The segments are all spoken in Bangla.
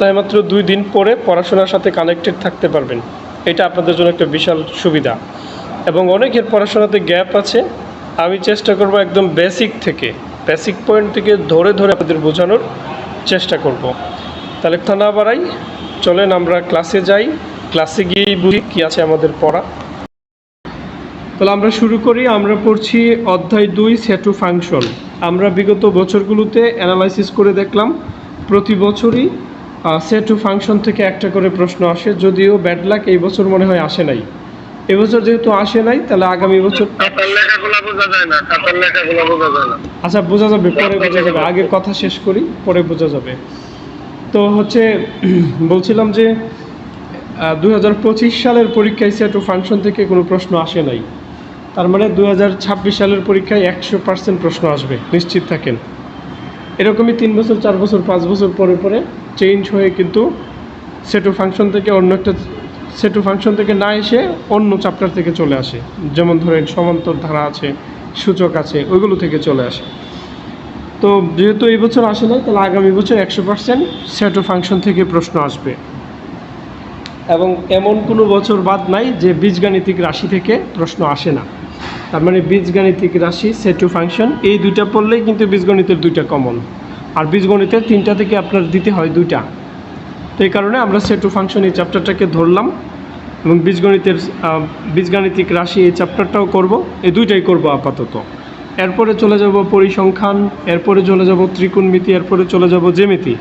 সপ্তাহে মাত্র 2 দিন পরে পড়াশোনার সাথে কানেক্টেড থাকতে পারবেন। এটা আপনাদের জন্য একটা বিশাল সুবিধা। এবং অনেকের পড়াশোনাতে গ্যাপ আছে, আমি চেষ্টা করব একদম বেসিক পয়েন্ট থেকে ধরে আপনাদের বোঝানোর চেষ্টা করব। তাহলে কথা না বাড়াই, চলেন আমরা ক্লাসে যাই, ক্লাসে গিয়েই বুঝি কী আছে আমাদের পড়া। তাহলে আমরা শুরু করি। আমরা পড়ছি অধ্যায় 2 সেট অফ ফাংশন। আমরা বিগত বছরগুলোতে অ্যানালাইসিস করে দেখলাম প্রতি বছরই সেট অফ ফাংশন থেকে একটা করে প্রশ্ন আসে, যদিও ব্যাড লাক এই বছর মনে হয় আসে নাই। এবছর যেহেতু আসে নাই, তাহলে আগামী বছর আচ্ছা বোঝা যাবে, পরে বোঝা যাবে, আগে কথা শেষ করি পরে বোঝা যাবে। তো হচ্ছে বলছিলাম যে 2025 সালের পরীক্ষায় সেট অফ ফাংশন থেকে কোনো প্রশ্ন আসে নাই, তার মানে 2026 সালের পরীক্ষায় 100% প্রশ্ন আসবে, নিশ্চিত থাকেন। এরকমই 3 বছর 4 বছর 5 বছর পরে পরে চেঞ্জ হয়ে কিন্তু সেট অফ ফাংশন থেকে অন্য একটা সেট অফ ফাংশন থেকে না এসে অন্য চ্যাপ্টার থেকে চলে আসে। যেমন ধরেন সমান্তর ধারা আছে, সূচক আছে, ওইগুলো থেকে চলে আসে। তো যেহেতু এই বছর আসে নাই, তাহলে আগামী বছর 100% সেট অফ ফাংশন থেকে প্রশ্ন আসবে। এবং এমন কোনো বছর বাদ নাই যে বীজগাণিতিক রাশি থেকে প্রশ্ন আসে না। তার মানে বীজগাণিতিক রাশি, সেট অফ ফাংশন, এই দুইটা পড়লেই কিন্তু বীজগণিতের 2টা কমন, আর বীজগণিতের 3টা থেকে আপনার দিতে হয় 2টা। তো এই কারণে আমরা সেট অফ ফাংশন এই চ্যাপ্টারটাকে ধরলাম, এবং বীজগাণিতিক রাশি এই চ্যাপ্টারটাও করব, এই দুইটাই করব আপাতত। এরপরে চলে যাব পরিসংখ্যান, এরপরে চলে যাব ত্রিকোণমিতি, এরপরে চলে যাব জ্যামিতি।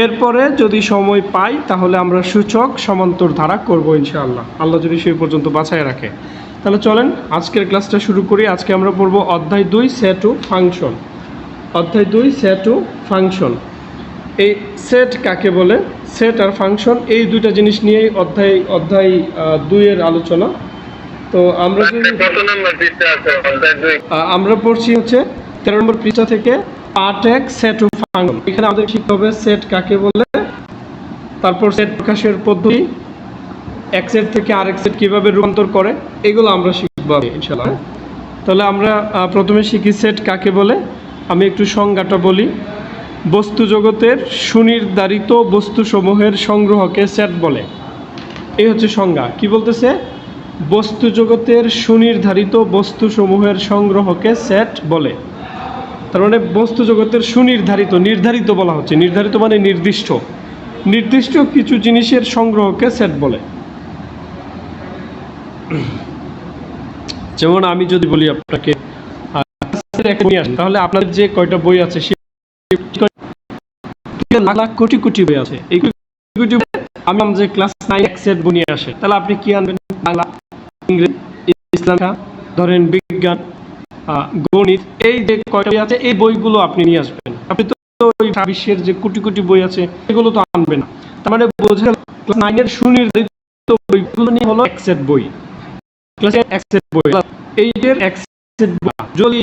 এরপরে যদি সময় পাই তাহলে আমরা সূচক, সমান্তর ধারা করব ইনশাআল্লাহ, আল্লাহ যদি সেই পর্যন্ত বাঁচায় রাখে। তাহলে চলেন আজকের ক্লাসটা শুরু করি। আজকে আমরা পড়ব অধ্যায় 2 সেট অফ ফাংশন। অধ্যায় 2 সেট অফ ফাংশন। এই সেট কাকে বলে, সেট আর ফাংশন, এই দুইটা জিনিস নিয়েই অধ্যায় 2 এর আলোচনা। তো আমরা পড়ছি হচ্ছে 13 নম্বর পৃষ্ঠা থেকে পার্ট 1 সেট অফ ফাংশন। এখানে আমাদের শিখতে হবে সেট কাকে বলে, তারপর সেট প্রকাশের পদ্ধতি, এক সেট থেকে আরেক সেট কীভাবে রূপান্তর করে, এগুলো আমরা শিখব ইনশাআল্লাহ। তাহলে আমরা প্রথমে শিখি সেট কাকে বলে। আমি একটু সংজ্ঞাটা বলি। বস্তু জগতের সুনির্ধারিত বস্তুসমূহের সংগ্রহকে সেট বলে। এই হচ্ছে সংজ্ঞা। কি বলতেছে? বস্তু জগতের সুনির্ধারিত বস্তুসমূহের সংগ্রহকে সেট বলে। তার মানে বস্তু জগতের সুনির্ধারিত, নির্ধারিত বলা হচ্ছে, নির্ধারিত মানে নির্দিষ্ট কিছু জিনিসের সংগ্রহকে সেট বলে। যেমন আমি যদি বলি আপনাকে তাহলে আপনাদের যে কয়টা বই আছে, লাখ লাখ কোটি কোটি বই আছে, এই কোটি আমি যে ক্লাস 9 এক সেট বই নিয়ে আসে, তাহলে আপনি কি আনবেন? বাংলা, ইংরেজি, ইসলাম, ধরেন বিজ্ঞান, গণিত, এই যে কয়টা বই আছে এই বইগুলো আপনি নিয়ে আসবেন। আপনি তো ওই বিশ্বের যে কোটি কোটি বই আছে এগুলো তো আনবেন না। তার মানে বোঝা গেল ক্লাস 9 এর সুনির্ধারিত বইগুলো নিয়ে হলো এক সেট বই, ক্লাস এক সেট বই, এইটের এক সেট বই। যদি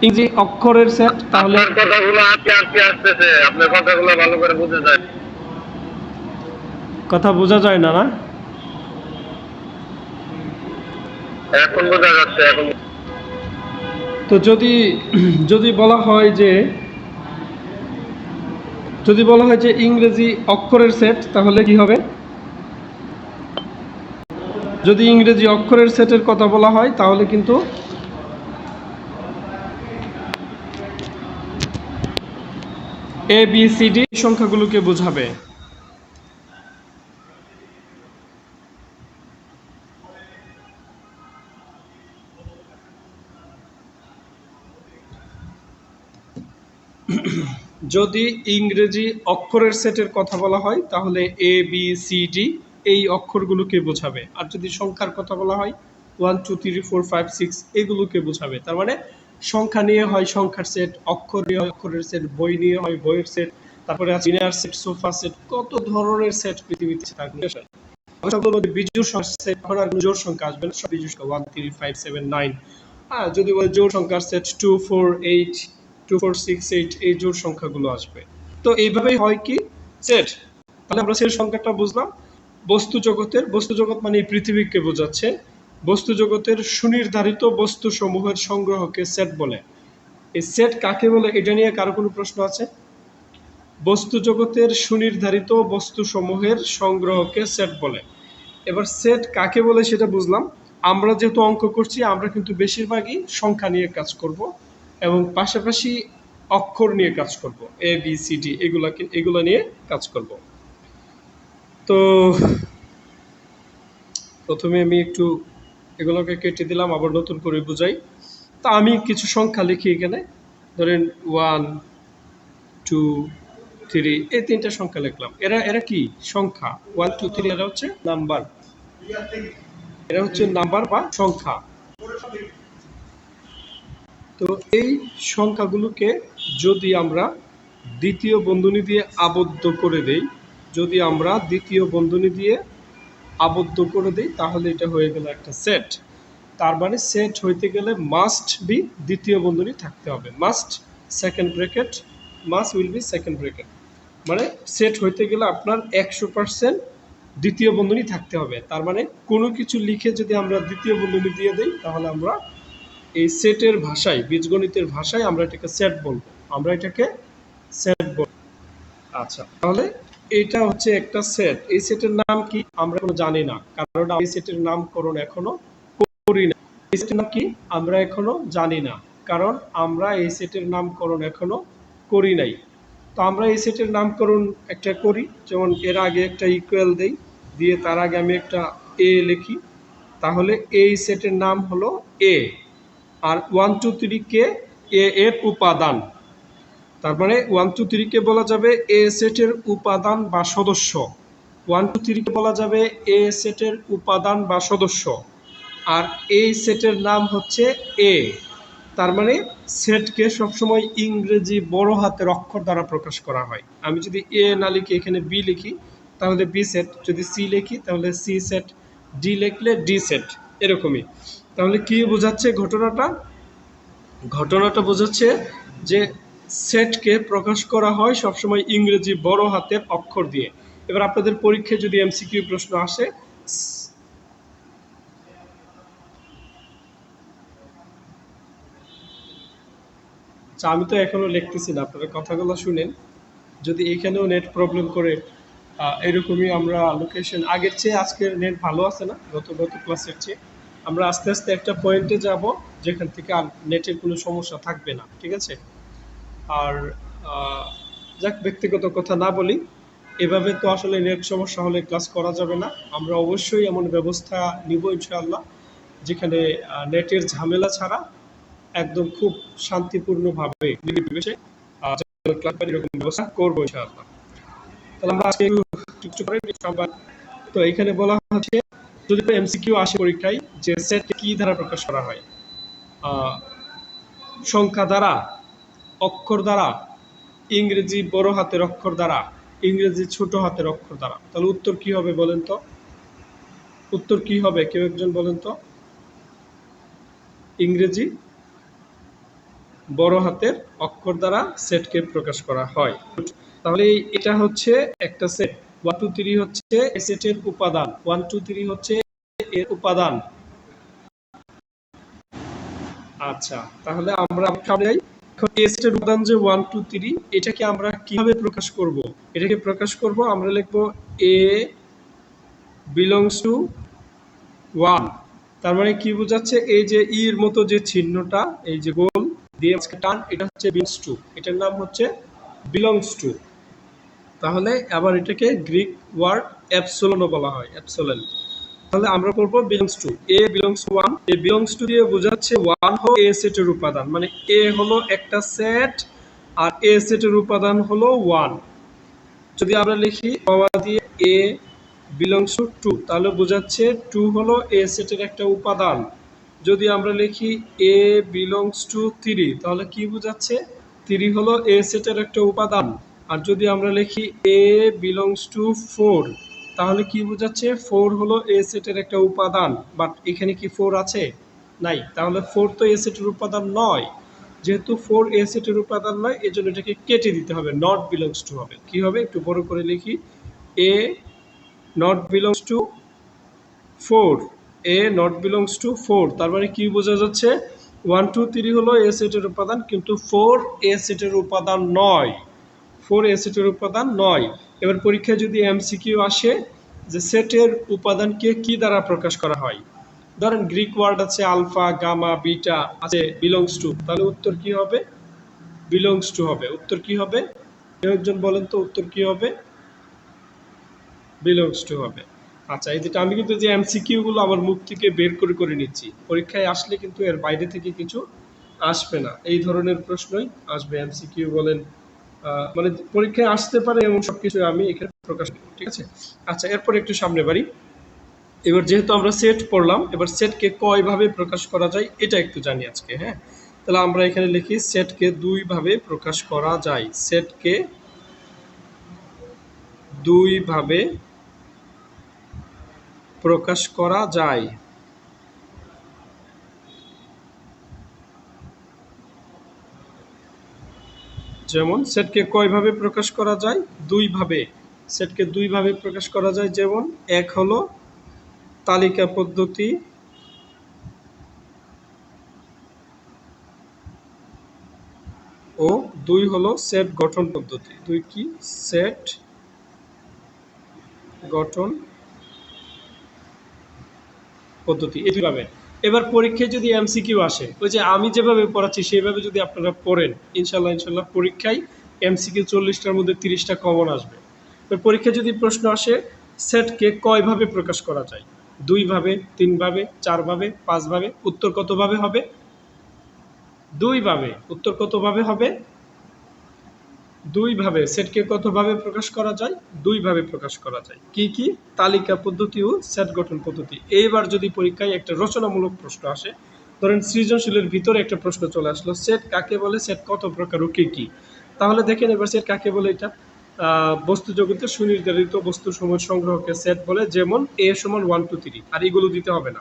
ইংরেজি অক্ষরের সেট, তাহলে কথাগুলো আসতেছে, আপনার কথাগুলো ভালো করে বোঝা যায়, কথা বোঝা যায় না, না এখন বোঝা যাচ্ছে এখন। তো যদি বলা হয় যে ইংরেজি অক্ষরের সেট, তাহলে কি হবে? যদি ইংরেজি অক্ষরের সেটের কথা বলা হয় তাহলে কিন্তু ABCD সংখ্যাগুলোকে বোঝাবে। যদি ইংরেজি অক্ষরের সেটের কথা বলা হয় তাহলে ABCD এই অক্ষরগুলোকে বোঝাবে। আর যদি সংখ্যার কথা বলা হয় 1 2 3 4 5 6 এগুলোকে বোঝাবে। তার মানে সংখ্যা নিয়ে হয় সংখ্যার সেট, অক্ষর নিয়ে হয় অক্ষরের সেট, বই নিয়ে হয় বইয়ের সেট, তারপরে আছে ডিনার সেট, সোফা সেট, কত ধরনের সেট পৃথিবীতে থাকে। বিজোড় সংখ্যার সেট, এখন আর জোড় সংখ্যা আসবে না, সব বিজোড় সংখ্যা 1 3 5 7 9। যদি বলে জোড় সংখ্যার সেট 2 4 8 2 4 6 8, এই জোড় সংখ্যাগুলো আসবে। তো এইভাবেই হয় কি সেট। তাহলে আমরা সেট সংখ্যাটা বুঝলাম। বস্তু জগৎ মানে পৃথিবীকে বোঝাচ্ছে। বস্তু জগতের সুনির্ধারিত বস্তু সমূহের সংগ্রহকে সেট বলে। এই সেট কাকে বলে, এটা নিয়ে কারো কোনো প্রশ্ন আছে? বস্তু জগতের সুনির্ধারিত বস্তুসমূহের সংগ্রহকে সেট বলে। এবার সেট কাকে বলে সেটা বুঝলাম। আমরা যেহেতু অঙ্ক করছি, আমরা কিন্তু বেশিরভাগই সংখ্যা নিয়ে কাজ করব এবং পাশাপাশি অক্ষর নিয়ে কাজ করব, এ বি সি ডি এগুলো নিয়ে কাজ করব। তো প্রথমে আমি একটু এগুলোকে কেটে দিলাম, আবার নতুন করে বুঝাই। তা আমি কিছু সংখ্যা লিখি এখানে, ধরেন 1 2 3, এই তিনটা সংখ্যা লিখলাম। এরা এরা কি সংখ্যা? 1 2 3 এরা হচ্ছে নাম্বার, এরা হচ্ছে নাম্বার বা সংখ্যা। তো এই সংখ্যাগুলোকে যদি আমরা দ্বিতীয় বন্ধনী দিয়ে আবদ্ধ করে দেই, যদি আমরা দ্বিতীয় বন্ধনী দিয়ে আবদ্ধ করে দেই, তাহলে এটা হয়ে গেল একটা সেট। তার মানে সেট হইতে গেলে মাস্ট বি দ্বিতীয় বন্ধনী থাকতে হবে, must second bracket, must will be second bracket. মানে সেট হইতে গেলে আপনার 100% দ্বিতীয় বন্ধনী থাকতে হবে। তার মানে কোনো কিছু লিখে যদি আমরা দ্বিতীয় বন্ধনী দিয়ে দিই, তাহলে আমরা এই সেটের ভাষায়, বীজগণিতের ভাষায় আমরা এটাকে সেট বলবো, আমরা এটাকে সেট বলবো। আচ্ছা, তাহলে এটা হচ্ছে একটা সেট। এই সেটের নাম কি আমরা এখনো জানি না, কারণ এই সেটের নামকরণ এখনো করি না। এই সেটের নাম কি আমরা এখনো জানি না, কারণ আমরা এই সেটের নামকরণ এখনো করি নাই। তো আমরা এই সেটের নামকরণ একটা করি, যেমন এর আগে একটা ইকুয়াল দেই, দিয়ে তার আগে আমি একটা এ লিখি, তাহলে এই সেটের নাম হলো এ। আর 1 2 3 কে এ এর উপাদান, তার মানে 1 2 3 কে বলা যাবে এ সেটের উপাদান বা সদস্য। 1 2 3 কে বলা যাবে এ সেটের উপাদান বা সদস্য। আর এই সেটের নাম হচ্ছে এ। তার মানে সেটকে সবসময় ইংরেজি বড় হাতের অক্ষর দ্বারা প্রকাশ করা হয়। আমি যদি এ না লিখি এখানে বি লিখি, তাহলে বি সেট, যদি সি লিখি তাহলে সি সেট, ডি লিখলে ডি সেট, এরকমই। তাহলে কি বোঝাচ্ছে ঘটনাটা? ঘটনাটা বোঝাচ্ছে যে সেটকে প্রকাশ করা হয় সবসময় ইংরেজি বড় হাতের অক্ষর দিয়ে। এবার আপনাদের পরীক্ষায় যদি এমসিকিউ প্রশ্ন আসে, আমি তো এখনো লিখতেছি না, আপনারা কথাগুলো শুনেন। যদি এখানেও নেট প্রবলেম করে, এরকমই আমরা লোকেশন আগের চেয়ে আজকের নেট ভালো আছে না, গত ক্লাসের চেয়ে আমরা আস্তে আস্তে একটা পয়েন্টে যাব যেখান থেকে আর নেটের কোনো সমস্যা থাকবে না, ঠিক আছে? আর যাক, ব্যক্তিগত কথা না বলি, এভাবে তো আসলে নেট সমস্যা হলে ক্লাস করা যাবে না। আমরা অবশ্যই এমন ব্যবস্থা নিব ইনশাআল্লাহ, যেখানে নেটের ঝামেলা ছাড়া একদম খুব শান্তিপূর্ণভাবে নির্বিঘ্নে ক্লাস এরকম ব্যবস্থা করবো ইনশাআল্লাহ। তাহলে আমরা আজকে একটু পরে তো এখানে বলা হচ্ছে, যদি এমসিকিউ আসে পরীক্ষায় যে সেট কি দ্বারা প্রকাশ করা হয়, সংখ্যা দ্বারা, অক্ষর দ্বারা, ইংরেজি বড় হাতের অক্ষর দ্বারা, ইংরেজি ছোট হাতের অক্ষর দ্বারা, তাহলে উত্তর কি হবে বলেন তো? উত্তর কি হবে কেউ একজন বলেন তো? ইংরেজি বড় হাতের অক্ষর দ্বারা সেটকে প্রকাশ করা হয়। তাহলে এটা হচ্ছে একটা সেট। 1 2 3 হচ্ছে এই সেটের উপাদান, 1 2 3 হচ্ছে এর উপাদান। আচ্ছা, তাহলে আমরা সামনে যাই। এখন এই সেটের উপাদান যে 1 2 3, এটাকে আমরা কিভাবে প্রকাশ করব? এটাকে প্রকাশ করব, আমরা লিখব এ বিলংস টু 1। তার মানে কি বোঝাচ্ছে? এই যে ই এর মতো যে চিহ্নটা, এই যে গোল দিয়ে টান, এটা হচ্ছে বিলংস টু, এটার নাম হচ্ছে বিলংস টু। তাহলে আবার এটাকে গ্রিক ওয়ার্ড অ্যাপসিলনও বলা হয়, অ্যাপসিলন। তাহলে আমরা করব belongs to, A belongs to 1। A belongs to দিয়ে বোঝাচ্ছে 1 হলো এ সেটের উপাদান, মানে এ হলো একটা সেট আর এ সেটের উপাদান হলো 1। যদি আমরা লিখি কমা দিয়ে এ বিলংস টু 2, তাহলে বোঝাচ্ছে 2 হলো এ সেটের একটা উপাদান। যদি আমরা লিখি এ বিলংস টু 3, তাহলে কি বোঝাচ্ছে? 3 হলো এ সেটের একটা উপাদান। আর যদি আমরা লিখি এ বিলংস টু 4, তাহলে কি বোঝাচ্ছে? 4 হলো এ সেটের একটা উপাদান। বাট এখানে কি 4 আছে? নাই, তাহলে 4 তো এ সেটের উপাদান নয়। যেহেতু 4 এ সেটের উপাদান নয়, এজন্য এটাকে কেটে দিতে হবে, নট বিলংস টু হবে। কি হবে? একটু বড় করে লিখি, A not belongs to 4, A not belongs to 4। তার মানে কি বোঝা যাচ্ছে? 1 2 3 হলো এ সেটের উপাদান, কিন্তু 4 এ সেটের উপাদান নয়। 4 এ সেটের উপাদান নয়। এবার পরীক্ষায় যদি এমসিকিউ আসে যে সেটের উপাদানকে কি দ্বারা প্রকাশ করা হয়, ধরেন গ্রিক ওয়ার্ড আছে আলফা, গামা, বিটা আছে, বিলংস টু, তাহলে উত্তর কি হবে? বিলংস টু হবে। উত্তর কি হবে? কেউ একজন বলেন তো উত্তর কি হবে? বিলংস টু হবে। আচ্ছা, এই যেটা আমি কিন্তু যে এমসিকিউ গুলো আমার মুখ থেকে বের করে করে নিচ্ছি, পরীক্ষায় আসলে কিন্তু এর বাইরে থেকে কিছু আসবে না, এই ধরনের প্রশ্নই আসবে। এমসিকিউ বলেন মানে পরীক্ষায় আসতে পারে এমন সবকিছু আমি এখানে প্রকাশ করি, ঠিক আছে? আচ্ছা, এরপর একটু সামনে বাড়ি। এবার যেহেতু আমরা সেট পড়লাম, এবার সেটকে কয়ভাবে প্রকাশ করা যায় এটা একটু জানি আজকে। হ্যাঁ, তাহলে আমরা এখানে লিখি সেটকে দুই ভাবে প্রকাশ করা যায়। সেটকে দুই ভাবে প্রকাশ করা যায়। যেমন সেটকে কয়ভাবে প্রকাশ করা যায়? দুই ভাবে। সেটকে দুই ভাবে প্রকাশ করা যায়, যেমন এক হলো তালিকা পদ্ধতি ও দুই হলো সেট গঠন পদ্ধতি। দুই কি? সেট গঠন পদ্ধতি, এই দুইভাবে। এবার পরীক্ষায় যদি এমসিকিউ আসে, ওই যে আমি যেভাবে পড়াচ্ছি সেইভাবে যদি আপনারা পড়েন, ইনশাল্লাহ ইনশাল্লাহ পরীক্ষায় এমসিকিউ 40টার মধ্যে 30টা কমন আসবে। এবার পরীক্ষায় যদি প্রশ্ন আসে সেটকে কয়ভাবে প্রকাশ করা যায়, দুই ভাবে, তিন ভাবে, চার ভাবে, পাঁচ ভাবে, উত্তর কতভাবে হবে? দুই ভাবে। উত্তর কতভাবে হবে? দুই ভাবে। সেটকে কতভাবে প্রকাশ করা যায়? দুই ভাবে প্রকাশ করা যায়। কি কি? তালিকা পদ্ধতি ও সেট গঠন পদ্ধতি। এইবার যদি পরীক্ষায় একটা রচনামূলক প্রশ্ন আসে, ধরেন সৃজনশীলের ভিতরে একটা প্রশ্ন চলে আসলো, সেট কাকে বলে, সেট কত প্রকার ও কি কি, তাহলে দেখেন এবার সেট কাকে বলে। এটা বস্তু জগতের সুনির্ধারিত বস্তু সমূহ সংগ্রহকে সেট বলে, যেমন এ সমান 1 2 3, আর এগুলো দিতে হবে না,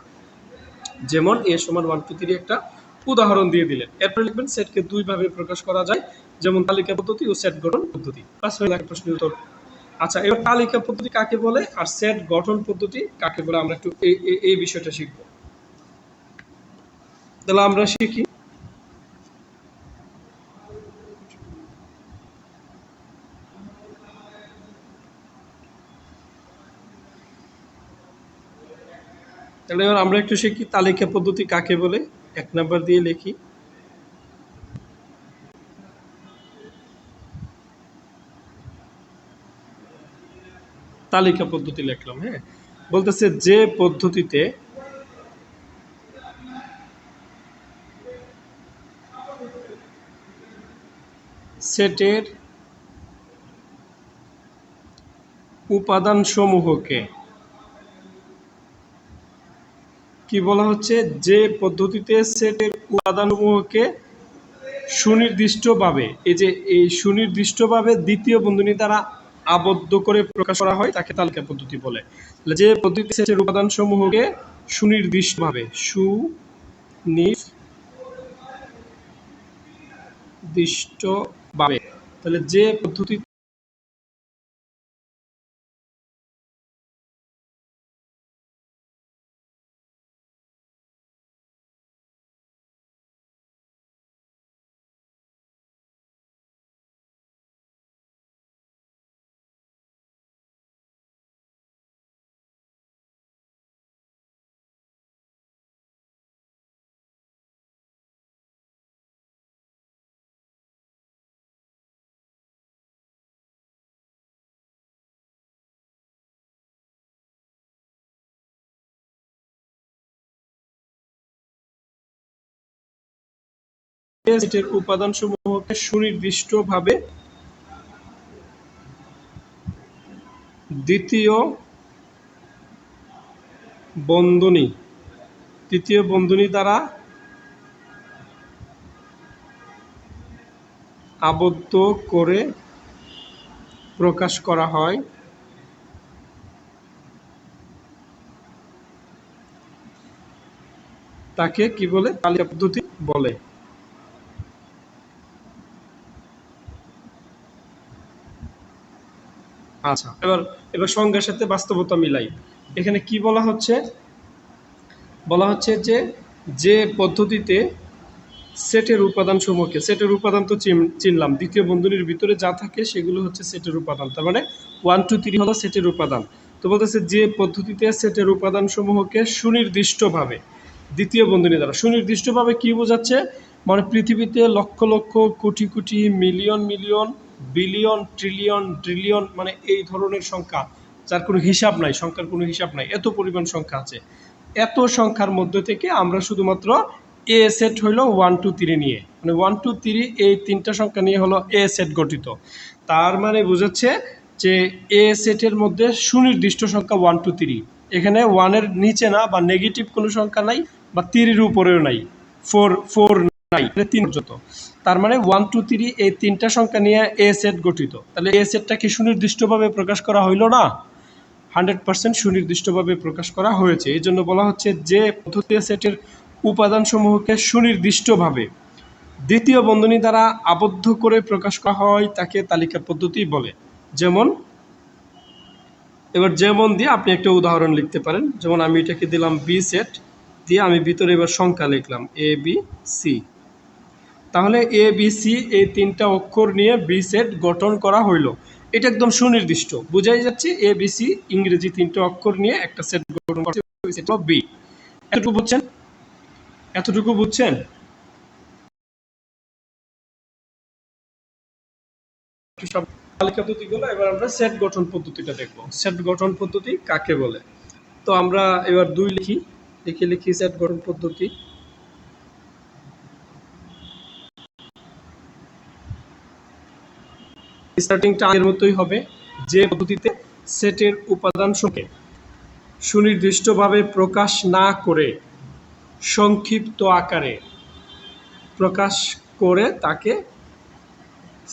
যেমন এ সমান 1 2 3 একটা উদাহরণ দিয়ে দিলেন। এরপর লিখবেন সেটকে দুই ভাবে প্রকাশ করা যায়, যেমন তালিকা পদ্ধতি ও সেট গঠন পদ্ধতি। বাস হয়ে গেল প্রশ্নের উত্তর। আচ্ছা, এবার তালিকা পদ্ধতি কাকে বলে আর সেট গঠন পদ্ধতি কাকে বলে আমরা একটু এই বিষয়টা শিখব। তাহলে আমরা শিখি। তাহলে এবার আমরা একটু শিখি তালিকা পদ্ধতি কাকে বলে। 1 নাম্বার দিয়ে লিখি। তালিকা পদ্ধতি লিখলাম। হ্যাঁ, বলতেছে যে পদ্ধতিতে সেটের উপাদান সমূহকে কি বলা হচ্ছে? যে পদ্ধতিতে সেটের উপাদানসমূহকে সুনির্দিষ্টভাবে, এই যে এই সুনির্দিষ্টভাবে দ্বিতীয় বন্ধনী দ্বারা আবদ্ধ করে প্রকাশ করা হয় তাকে তালিকা পদ্ধতি বলে। যে পদ্ধতিতে সেটের উপাদান সমূহকে সুনির্দিষ্টভাবে সুনির্দিষ্টভাবে, তাহলে যে পদ্ধতি সেটের উপাদান সমূহকে সুনির্দিষ্টভাবে দ্বিতীয় বন্ধনী দ্বারা আবদ্ধ করে প্রকাশ করা হয় তাকে কি বলে? তালিকা পদ্ধতি বলে। আচ্ছা, এবার সংজ্ঞার সাথে বাস্তবতা মিলাই। এখানে কি বলা হচ্ছে? বলা হচ্ছে যে যে পদ্ধতিতে সেটের উপাদান সমূহকে, সেটের উপাদান তো চিনলাম, দ্বিতীয় বন্ধনীর ভিতরে যা থাকে সেগুলো হচ্ছে সেটের উপাদান, তার মানে 1 2 3 হলো সেটের উপাদান। তো বলতেছে যে পদ্ধতিতে সেটের উপাদান সমূহকে সুনির্দিষ্টভাবে, দ্বিতীয় বন্ধনী দ্বারা সুনির্দিষ্টভাবে কি বোঝাচ্ছে, মানে পৃথিবীতে lakh lakh crore crore million million billion trillion trillion মানে এই ধরনের সংখ্যা যার কোনো হিসাব নাই, সংখ্যার কোনো হিসাব নাই, এত পরিমাণ সংখ্যা আছে। এত সংখ্যার মধ্যে থেকে আমরা শুধুমাত্র এ সেট হইল 1 2 3 নিয়ে, মানে 1 2 3 এই তিনটা সংখ্যা নিয়ে হলো এ সেট গঠিত। তার মানে বোঝাচ্ছে যে এ সেটের মধ্যে সুনির্দিষ্ট সংখ্যা 1 2 3, এখানে 1-এর নিচে না বা নেগেটিভ কোনো সংখ্যা নাই বা 3-এর উপরেও নাই, 4 নাই, 3 পর্যন্ত। তার মানে 1 2 3 এই তিনটা সংখ্যা নিয়ে এ সেট গঠিত। তাহলে এ সেটটা কি সুনির্দিষ্টভাবে প্রকাশ করা হইল না? 100% সুনির্দিষ্টভাবে প্রকাশ করা হয়েছে। এই জন্য বলা হচ্ছে যে পদ্ধতি সেটের উপাদানসমূহকে সুনির্দিষ্টভাবে দ্বিতীয় বন্ধনী দ্বারা আবদ্ধ করে প্রকাশ করা হয় তাকে তালিকা পদ্ধতি বলে। যেমন এবার যেমন দিয়ে আপনি একটা উদাহরণ লিখতে পারেন, যেমন আমি এটাকে দিলাম বি সেট দিয়ে আমি ভিতরে এবার সংখ্যা লিখলাম এ বি সি। তাহলে এ বি সি এই তিনটা অক্ষর নিয়ে বি সেট গঠন করা হইল, এটা একদম সুনির্দিষ্ট, বোঝাই যাচ্ছে এ বি সি ইংরেজি তিনটা অক্ষর নিয়ে একটা সেট গঠন করা হয়েছে বি। এতটুকু বুঝছেন? এতটুকু বুঝছেন? সব তালিকা পদ্ধতিগুলো, এবার আমরা সেট গঠন পদ্ধতিটা দেখব। সেট গঠন পদ্ধতি কাকে বলে? তো আমরা এবার 2 লিখি, লিখি সেট গঠন পদ্ধতি। স্টার্টিংটা আগের মতোই হবে, যে পদ্ধতিতে সেটের উপাদানসমূহকে সুনির্দিষ্টভাবে প্রকাশ না করে সংক্ষিপ্ত আকারে প্রকাশ করে তাকে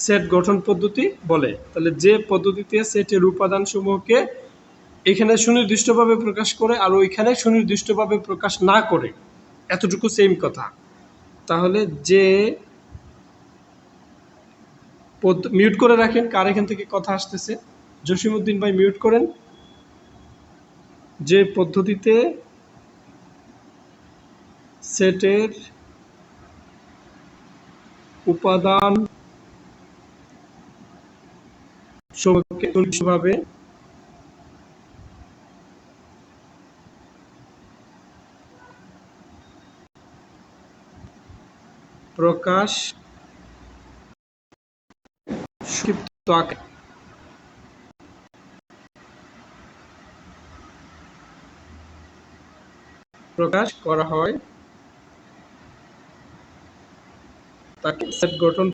সেট গঠন পদ্ধতি বলে। তাহলে যে পদ্ধতিতে সেটের উপাদানসমূহকে এখানে সুনির্দিষ্টভাবে প্রকাশ করে আর ওইখানে সুনির্দিষ্টভাবে প্রকাশ না করে, এতটুকু সেম কথা। তাহলে যে মিউট করে রাখেন, কার এখান থেকে কথা আসতেছে? জসিমউদ্দিন ভাই মিউট করেন। যে পদ্ধতিতে সেটের উপাদান সমূহকে সুনির্দিষ্টভাবে প্রকাশ সংক্ষিপ্ত আকারে প্রকাশ করা হয় তাকে সেট গঠন,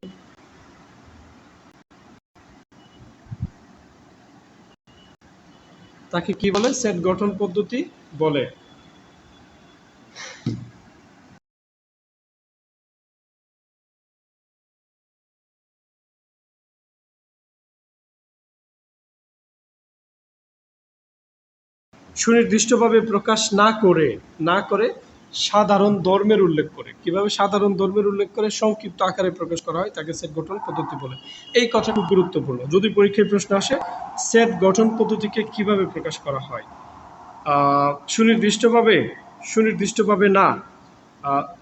তাকে কি বলে? সেট গঠন পদ্ধতি বলে। সুনির্দিষ্টভাবে প্রকাশ না করে সাধারণ ধর্মের উল্লেখ করে। কিভাবে সাধারণ ধর্মের উল্লেখ করে সংক্ষিপ্ত আকারে প্রকাশ করা হয় তাকে সেট গঠন পদ্ধতি বলে। এই কথা খুব গুরুত্বপূর্ণ, যদি পরীক্ষায় প্রশ্ন আসে সেট গঠন পদ্ধতিকে কিভাবে প্রকাশ করা হয়। সুনির্দিষ্টভাবে, সুনির্দিষ্টভাবে না,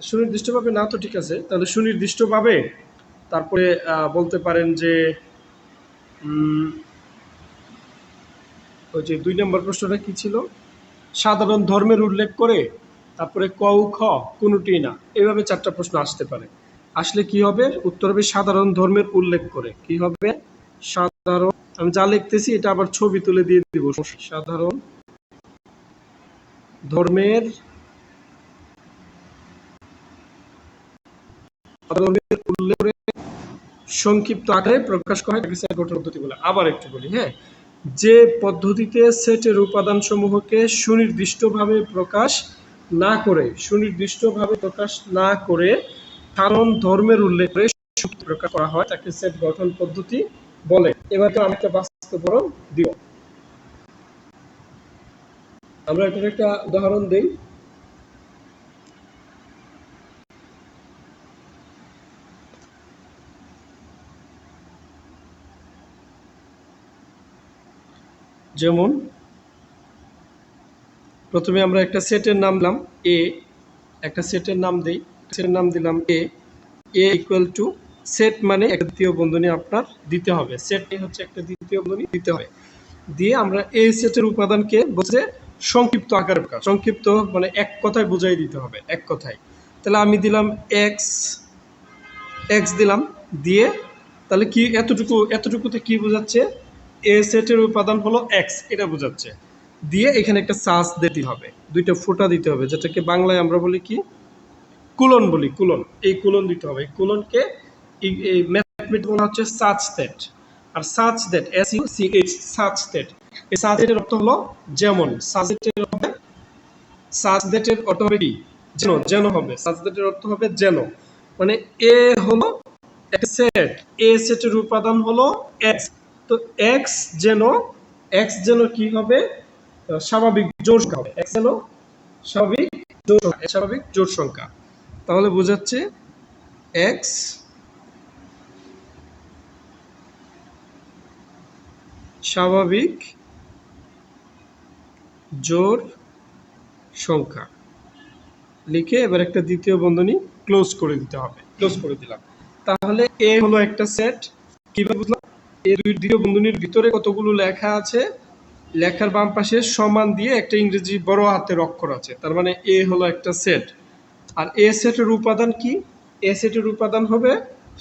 সুনির্দিষ্টভাবে না তো ঠিক আছে, তাহলে সুনির্দিষ্টভাবে তারপরে বলতে পারেন যে ওই যে 2 নম্বর প্রশ্নটা কি ছিল? সাধারণ ধর্মের উল্লেখ করে, তারপরে ক উ খ কোনোটি না, এইভাবে 4টা প্রশ্ন আসতে পারে। আসলে কি হবে? উত্তর হবে সাধারণ ধর্মের উল্লেখ করে। কি হবে? সাধারণ, আমি যা লিখতেছি এটা আবার ছবি তুলে দিয়ে দিব। সাধারণ ধর্মের উল্লেখ করে সংক্ষিপ্ত আকারে প্রকাশ করা হয় তাকে সেট গঠন পদ্ধতি বলে। আবার একটু বলি, হ্যাঁ, যে পদ্ধতিতে সেটের উপাদানসমূহকে সুনির্দিষ্টভাবে প্রকাশ না করে সাধারণ ধর্মের উল্লেখ করে প্রকাশ করা হয় তাকে সেট গঠন পদ্ধতি বলে। এবার তো আমি একটা বাস্তব উদাহরণ দিব, আমরা এটার একটা উদাহরণ দেই। যেমন প্রথমে আমরা একটা সেটের নাম দিলাম এ, একটা সেটের নাম দেই, সেটের নাম দিলাম এ। এ ইকুয়াল টু সেট মানে একটা দ্বিতীয় বন্ধনী আপনার দিতে হবে, সেট হচ্ছে একটা দ্বিতীয় বন্ধনী দিতে হবে, দিয়ে আমরা এই সেটের উপাদানকে বলছে সংক্ষিপ্ত আকারে প্রকাশ, সংক্ষিপ্ত মানে এক কথায় বুঝাই দিতে হবে, এক কথায়। তাহলে আমি দিলাম এক্স, এক্স দিলাম, দিয়ে তাহলে কি এতটুকুতে কি বোঝাচ্ছে, এ সেটের উপাদান হলো এক্স এটা বোঝাচ্ছে, দিয়ে এখানে একটা সাজ দিতে হবে, দুইটা ফোঁটা দিতে হবে, যেটাকে বাংলায় আমরা বলি কি কুলন বলি, কুলন, এই কুলন দিতে হবে, এই কুলনকে এই ম্যাথমেটিক্স বলা হচ্ছে সাচ দ্যাট, আর such that S U C H such that, এই সাচ দ্যাটের অর্থ হলো যেমন, সাচ দ্যাটের হবে, সাচ দ্যাটের অর্থ হবে কি যেন, যেন হবে, সাচ দ্যাটের অর্থ হবে যেন, মানে এ হলো একটা সেট, এ সেটের উপাদান হলো এক্স, তো এক্স যেন, এক্স যেন কি হবে, স্বাভাবিক জোড় সংখ্যা হবে, এক্স যেন স্বাভাবিক জোড় সংখ্যা, স্বাভাবিক জোড় সংখ্যা, তাহলে বোঝাচ্ছে এক্স স্বাভাবিক জোড় সংখ্যা লিখে এবার একটা দ্বিতীয় বন্ধনী ক্লোজ করে দিতে হবে, ক্লোজ করে দিলাম। তাহলে এ হলো একটা সেট, কিভাবে বুঝলাম, এই দ্বিতীয় বন্ধনীর ভিতরে কতগুলো লেখা আছে, লেখার বাম পাশে সমান দিয়ে একটা ইংরেজি বড় হাতের অক্ষর আছে, তার মানে এ হলো একটা সেট। আর এ সেটের উপাদান কি, এ সেটের উপাদান হবে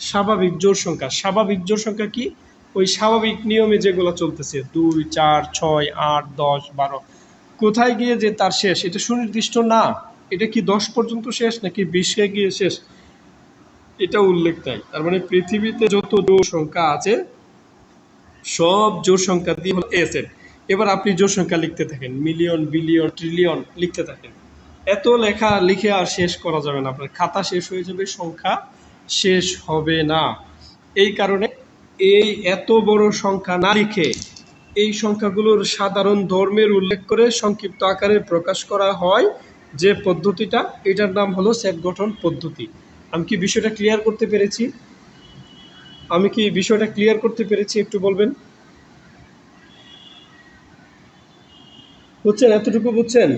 স্বাভাবিক জোড় সংখ্যা, স্বাভাবিক জোড় সংখ্যা কি, ওই স্বাভাবিক নিয়মে যেগুলো চলতেছে 2 4 6 8 10 12, কোথায় গিয়ে যে তার শেষ এটা সুনির্দিষ্ট না, এটা কি 10 পর্যন্ত শেষ নাকি 20-এ গিয়ে শেষ এটা উল্লেখ নাই, তার মানে পৃথিবীতে যত জোড় সংখ্যা আছে সব জোড় সংখ্যা দিয়ে হলো এ সেট। এবার আপনি জোড় সংখ্যা লিখতে থাকেন, মিলিয়ন বিলিয়ন ট্রিলিয়ন লিখতে থাকেন, এত লেখা লিখে আর শেষ করা যাবে না, আপনার খাতা শেষ হয়ে যাবে, সংখ্যা শেষ হবে না। এই কারণে এই এত বড় সংখ্যা না লিখে এই সংখ্যাগুলোর সাধারণ ধর্মের উল্লেখ করে সংক্ষিপ্ত আকারে প্রকাশ করা হয় যে পদ্ধতিটা, এটার নাম হলো সেট গঠন পদ্ধতি। আমি কি বিষয়টা ক্লিয়ার করতে পেরেছি, আমি কি বিষয়টা ক্লিয়ার করতে পেরেছি একটু বলবেন, বুঝছেন, এতটুকু বুঝছেন?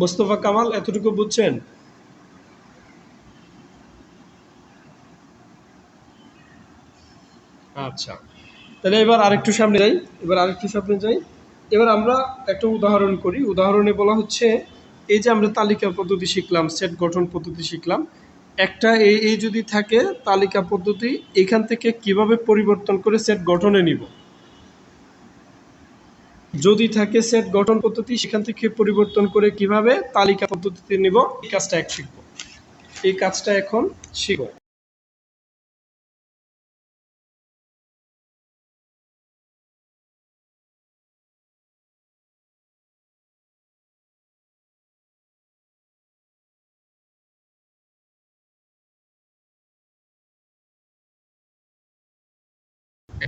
মোস্তফা কামাল এতটুকু বুঝছেন? আচ্ছা, তাহলে এবার আরেকটু সামনে যাই, এবার আরেকটু সামনে যাই, এবার আমরা একটা উদাহরণ করি। উদাহরণে বলা হচ্ছে এই যে আমরা তালিকা পদ্ধতি শিখলাম, সেট গঠন পদ্ধতি শিখলাম, একটা এই যদি থাকে তালিকা পদ্ধতি, এখান থেকে কিভাবে পরিবর্তন করে সেট গঠনে নিব, যদি থাকে সেট গঠন পদ্ধতি সেখান থেকে পরিবর্তন করে কিভাবে তালিকা পদ্ধতিতে নিব, এই কাজটা এক শিখব, এই কাজটা এখন শিখব।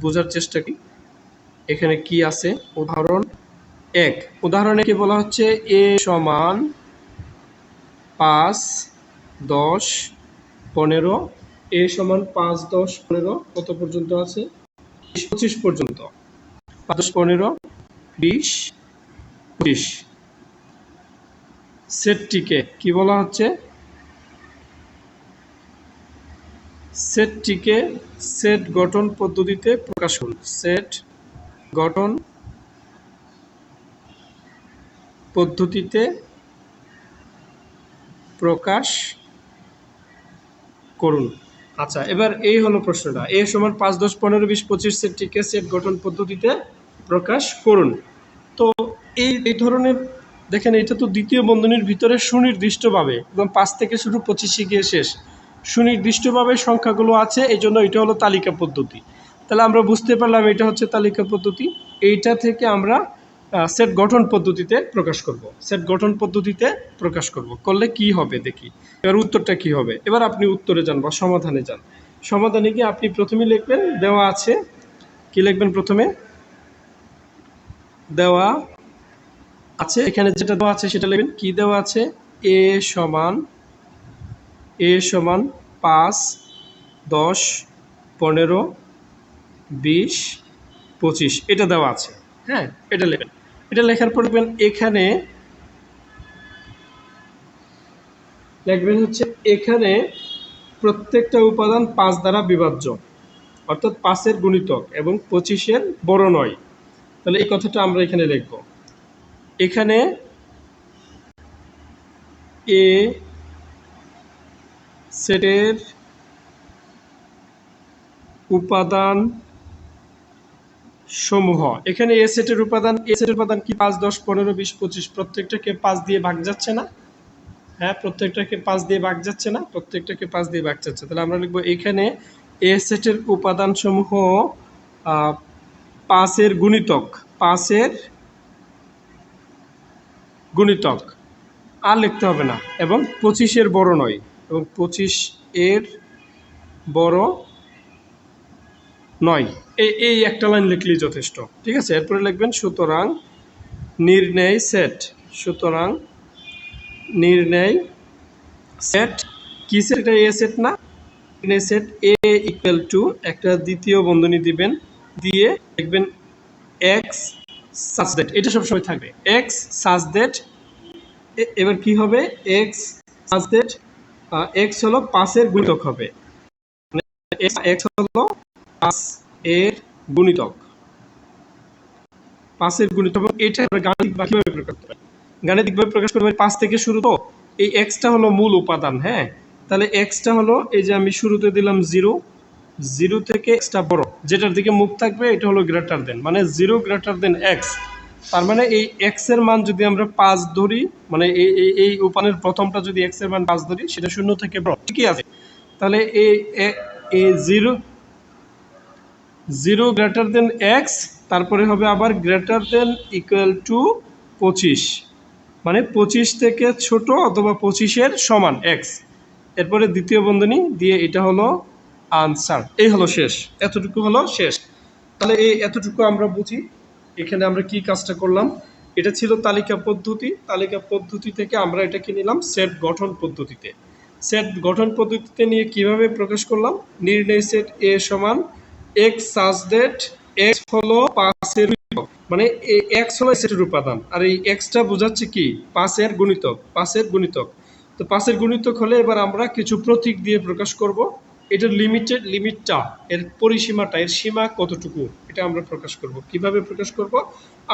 বোঝার চেষ্টা করি এখানে কি আছে। উদাহরণ 1, উদাহরণে কি বলা হচ্ছে, এ সমান 5 10 15, এ সমান 5 10 15 কত পর্যন্ত আছে, 25 পর্যন্ত, 5 10 15 20 25, সেটটিকে কি বলা হচ্ছে, সেটটিকে সেট গঠন পদ্ধতিতে প্রকাশ করুন, সেট গঠন পদ্ধতিতে প্রকাশ করুন। আচ্ছা, এবার এই হলো প্রশ্নটা, এ সমান 5 10 15 20 25 সেটটিকে সেট গঠন পদ্ধতিতে প্রকাশ করুন। তো এই ধরনের দেখেন, এটা তো দ্বিতীয় বন্ধনীর ভিতরে সুনির্দিষ্টভাবে একদম 5 থেকে শুরু 25 গিয়ে শেষ, সুনির্দিষ্টভাবে সংখ্যাগুলো আছে, এই জন্য এটা হলো তালিকা পদ্ধতি। তাহলে আমরা বুঝতে পারলাম এটা হচ্ছে তালিকা পদ্ধতি, এইটা থেকে আমরা সেট গঠন পদ্ধতিতে প্রকাশ করব, সেট গঠন পদ্ধতিতে প্রকাশ করব, করলে কি হবে দেখি, এবার উত্তরটা কি হবে। এবার আপনি উত্তরে যান বা সমাধানে যান, সমাধানে গিয়ে আপনি প্রথমে লিখবেন দেওয়া আছে, কি লিখবেন প্রথমে, দেওয়া আছে, এখানে যেটা দেওয়া আছে সেটা লিখবেন, কি দেওয়া আছে, এ সমান 5 10 15 20 25 এটা দেওয়া আছে, হ্যাঁ এটা লিখবেন, এটা লেখার পর লিখবেন এখানে লিখবেন হচ্ছে এখানে প্রত্যেকটা উপাদান 5 দ্বারা বিভাজ্য, অর্থাৎ 5-এর গুণিতক এবং 25-এর বড় নয়। তাহলে এই কথাটা আমরা এখানে লিখব। এখানে এ সেটের উপাদান সমূহ, এখানে এ সেটের উপাদান কি 5, 10, 15, 20, 25 প্রত্যেকটাকে 5 দিয়ে ভাগ যাচ্ছে না? হ্যাঁ, প্রত্যেকটাকে 5 দিয়ে ভাগ যাচ্ছে না? প্রত্যেকটাকে 5 দিয়ে ভাগ যাচ্ছে। তাহলে আমরা লিখব এখানে এ সেটের উপাদান সমূহ 5-এর গুণিতক, 5-এর গুণিতক আর লিখতে হবে না, এবং 25-এর বড় নয়, এবং 25-এর বড় নয়। এই একটা লাইন লিখলেই যথেষ্ট, ঠিক আছে। এরপরে লিখবেন সুতরাং নির্ণয় সেট, সুতরাং নির্ণয় সেট কি সেট? এটা এ সেট না? নির্ণয় সেট এ ইকুয়াল টু একটা দ্বিতীয় বন্ধনী দিবেন, দিয়ে লিখবেন এক্স সাচ দ্যাট, এটা সবসময় থাকবে এক্স সাচ দ্যাট। এবার কি হবে? এক্স সাচ দ্যাট এক্স হলো 5-এর গুণিতক হবে, এক্স হলো 5-এর গুণিতক, 5-এর গুণিতক। এটা আমরা গাণিতিকভাবে প্রকাশ করতে পারি, গাণিতিকভাবে প্রকাশ করতে পারি। 5 থেকে শুরু, তো এই এক্সটা হলো মূল উপাদান। হ্যাঁ, তাহলে এক্সটা হলো এই যে আমি শুরুতে দিলাম 0, 0 থেকে এক্সটা বড়, যেটার দিকে মুখ থাকবে এটা হলো গ্রেটার দেন, মানে 0 গ্রেটার দেন এক্স। তার মানে এই এক্স এর মান যদি আমরা 5 ধরি, মানে এই উপাদানের প্রথমটা যদি এক্স এর মান 5 ধরি, সেটা 0 থেকে বড়, ঠিকই আছে। তাহলে এই 0 গ্রেটার দেন এক্স, তারপরে হবে আবার গ্রেটার দেন ইকুয়াল টু 25, মানে 25 থেকে ছোট অথবা 25-এর সমান এক্স। এরপরে দ্বিতীয় বন্ধনী দিয়ে এটা হলো আনসার, এই হলো শেষ, এতটুকু হলো শেষ। তাহলে এই এতটুকু আমরা বুঝি। এখানে আমরা কি কাজটা করলাম? এটা ছিল তালিকা পদ্ধতি, তালিকা পদ্ধতি থেকে আমরা এটাকে নিলাম সেট গঠন পদ্ধতিতে। সেট গঠন পদ্ধতিতে নিয়ে কিভাবে প্রকাশ করলাম? নির্ণয় সেট এ সমান এক্স সাচ দ্যাট এক্স হলো 5-এর গুণিতক, মানে এই এক্স হলো সেটের উপাদান, আর এই এক্সটা বোঝাচ্ছে কি 5-এর গুণিতক, 5-এর গুণিতক। তো 5-এর গুণিতক হলে এবার আমরা কিছু প্রতীক দিয়ে প্রকাশ করব। এটার লিমিটটা, এর পরিসীমাটা, এর সীমা কতটুকু, এটা আমরা প্রকাশ করব। কিভাবে প্রকাশ করব?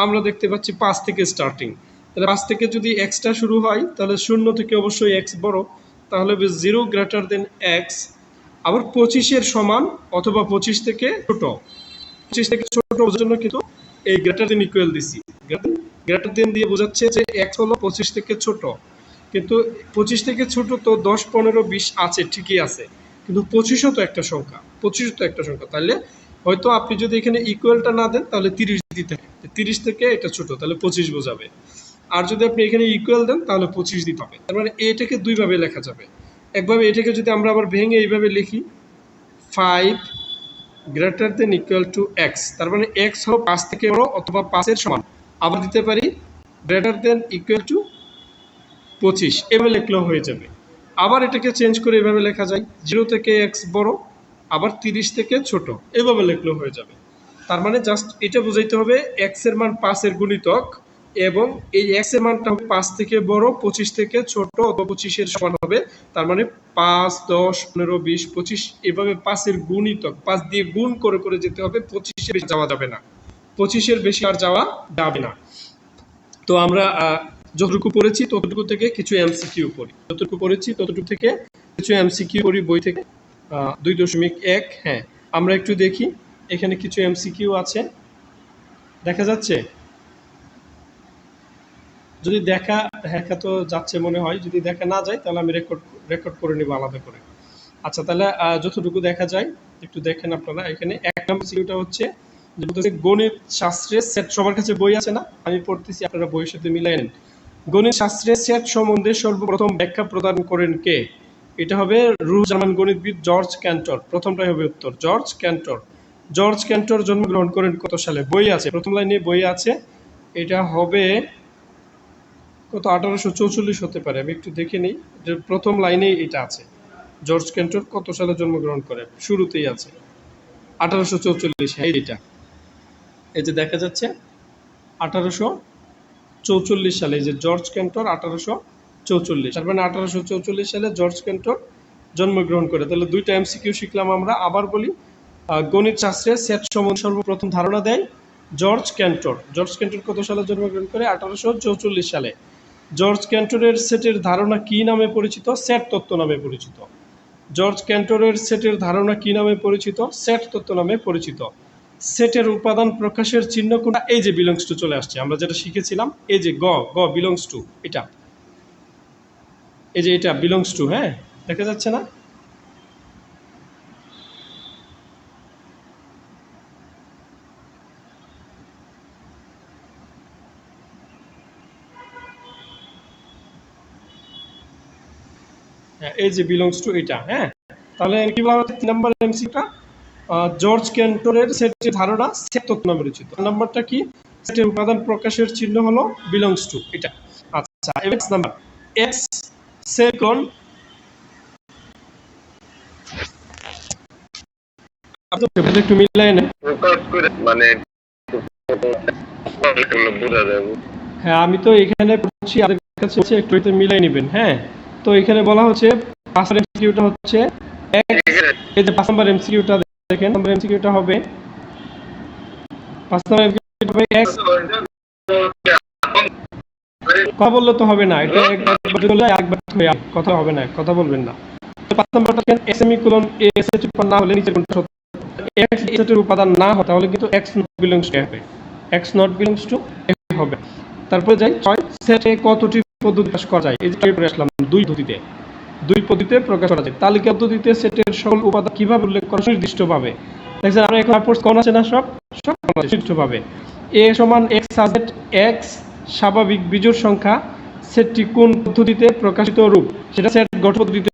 আমরা দেখতে পাচ্ছি 5 থেকে স্টার্টিং, তাহলে 5 থেকে যদি এক্সটা শুরু হয়, তাহলে 0 থেকে অবশ্যই এক্স বড়, তাহলে 0 গ্রেটার দেন এক্স। আবার 25-এর সমান অথবা 25 থেকে ছোট, 25 থেকে ছোট বোঝার জন্য কিন্তু এই গ্রেটার দেন ইকুয়াল দিছি, গ্রেটার দেন দিয়ে বোঝাচ্ছে যে এক্স হলো 25 থেকে ছোট। কিন্তু 25 থেকে ছোট তো 10, 15, 20 আছে, ঠিকই আছে, কিন্তু 25ও তো একটা সংখ্যা, 25ও তো একটা সংখ্যা। তাহলে হয়তো আপনি যদি এখানে ইকুয়ালটা না দেন, তাহলে 30 দিতে হবে, 30 থেকে এটা ছোট, তাহলে 25 বোঝাবে। আর যদি আপনি এখানে ইকুয়াল দেন, তাহলে 25 দিতে হবে। তার মানে এটাকে দুইভাবে লেখা যাবে। একভাবে এটাকে যদি আমরা আবার ভেঙে এইভাবে লিখি, 5 greater than equal to x, তার মানে এক্স হলো 5 থেকে বড় অথবা 5-এর সমান। আবার দিতে পারি গ্রেটার দেন ইকুয়াল টু 25, এভাবে লিখলেও হয়ে যাবে। আবার এটাকে চেঞ্জ করে এভাবে লেখা যায়, 0 থেকে এক্স বড়, আবার 30 থেকে ছোট, এভাবে লিখলেও হয়ে যাবে। তার মানে জাস্ট এটা বোঝাইতে হবে এক্স এর মান 5-এর গুণিতক, এবং এই এক্স এর মানটা হবে 5 থেকে বড়, 25 থেকে ছোট অথবা 25-এর সমান হবে। তার মানে 5, 10, 15, 20, 25 এভাবে 5-এর গুণিতক, 5 দিয়ে গুণ করে করে যেতে হবে, 25-এর বেশি যাওয়া যাবে না, 25-এর বেশি আর যাওয়া যাবে না। তো আমরা যতটুকু পড়েছি ততটুকু থেকে কিছু এমসিকিউ পড়ি, যতটুকু পড়েছি ততটুকু থেকে কিছু এমসিকিউ পড়ি বই থেকে 2.1। হ্যাঁ, আমরা একটু দেখি, এখানে কিছু এমসিকিউ আছে, দেখা যাচ্ছে? যদি দেখা তো যাচ্ছে মনে হয়, যদি দেখা না যায় তাহলে আমি রেকর্ড করে নিব আলাদা করে। আচ্ছা, তাহলে যতটুকু দেখা যায় একটু দেখেন আপনারা। এখানে 1 নম্বর সিকিউটা হচ্ছে যে বলতেছে গণিত শাস্ত্রের সেট, সবার কাছে বই আছে না? আমি পড়তেছি, আপনারা বইয়ের সাথে মিলাই নেন। গণিত শাস্ত্রের সেট সম্বন্ধে সর্বপ্রথম ব্যাখ্যা প্রদান করেন কে? এটা হবে রুশ জার্মান গণিতবিদ জর্জ ক্যান্টর, প্রথমটাই হবে উত্তর, জর্জ ক্যান্টর। জর্জ ক্যান্টর জন্মগ্রহণ করেন কত সালে? বই আছে, প্রথম লাইনে বই আছে, এটা হবে কত, 1844 হতে পারে, আমি একটু দেখে নিই, যে প্রথম লাইনেই এটা আছে, জর্জ ক্যান্টর কত সালে জন্মগ্রহণ করেন, শুরুতেই আছে 1844। হ্যাঁ, এটা এই যে দেখা যাচ্ছে 1844 সালে, এই যে জর্জ ক্যান্টর 1844 44, তার মানে 1844 সালে জর্জ ক্যান্টর জন্মগ্রহণ করে। তাহলে দুইটা এমসিকিউ শিখলাম আমরা। আবার বলি, গণিত শাস্ত্রে সেট সম্বন্ধে সর্বপ্রথম ধারণা দেয় জর্জ ক্যান্টর। জর্জ ক্যান্টর কত সালে জন্মগ্রহণ করে? 1844 সালে। জর্জ ক্যান্টরের সেটের ধারণা কি নামে পরিচিত? সেট তত্ত্ব নামে পরিচিত। জর্জ ক্যান্টরের সেটের ধারণা কি নামে পরিচিত? সেট তত্ত্ব নামে পরিচিত। সেটের উপাদান প্রকাশের চিহ্ন কোনটা? এই যে বিলংস টু চলে আসছে, আমরা যেটা শিখেছিলাম, এই যে গ গ বিলংস টু, এটা এই যে এটা বিলংস টু, হ্যাঁ, দেখা যাচ্ছে না? হ্যাঁ, এই যে বিলংস টু এটা, হ্যাঁ। তাহলে কি বলা হচ্ছে 3 নম্বর এমসিটা, জর্জ ক্যান্টরের সেটের ধারণা সেট তত্ত্ব নামে পরিচিত। নাম্বারটা কি? সেটের উপাদান প্রকাশের চিহ্ন হলো বিলংস টু, এটা। আচ্ছা, এবার নাম্বার এক্স সেকন্ড, আপনি একটু মিলাই নেন। মানে হ্যাঁ, আমি তো এখানে পড়ছি, আপনাদের কাছে হচ্ছে একটু এটা মিলাই নেবেন, হ্যাঁ। তো এখানে বলা হচ্ছে 5 নম্বর এমসিকিউটা হচ্ছে এই যে 5 নম্বর এমসিকিউটা দেখেন, নম্বর এমসিকিউটা হবে 5 নম্বর এমসিকিউটা হবে এক্স, কথা বললে তো হবে না, এটা একবার বললে আরেকবার হয়ে যাবে, কথা হবে না, কথা বলবেন না। তো 5 নম্বরটা কেন এক্স সেমিকোলন এ এর উপাদান না হলে নিচের কোনটা সত্য? এক্স এর উপাদান না হয় তাহলে কিন্তু এক্স নট বিলংস টু হবে, এক্স নট বিলংস টু হবে। তারপরে যাই 6, সেটে কতটি পদ্ধতি প্রকাশ করা যায়? এই যে পরে আসলাম, দুই পদ্ধতিতে প্রকাশ করা যায়। তালিকা পদ্ধতিতে সেটের সকল উপাদান কিভাবে উল্লেখ করা নির্দিষ্টভাবে? দেখছেন আমরা এখন আপোর্টস কোন আছে না, সব নির্দিষ্টভাবে। এ সমান এক্স সাজেট এক্স স্বাভাবিক বিজোড় সংখ্যা, সেটটি কোন পদ্ধতিতে প্রকাশিত রূপ? সেটা সেট গঠন পদ্ধতিতে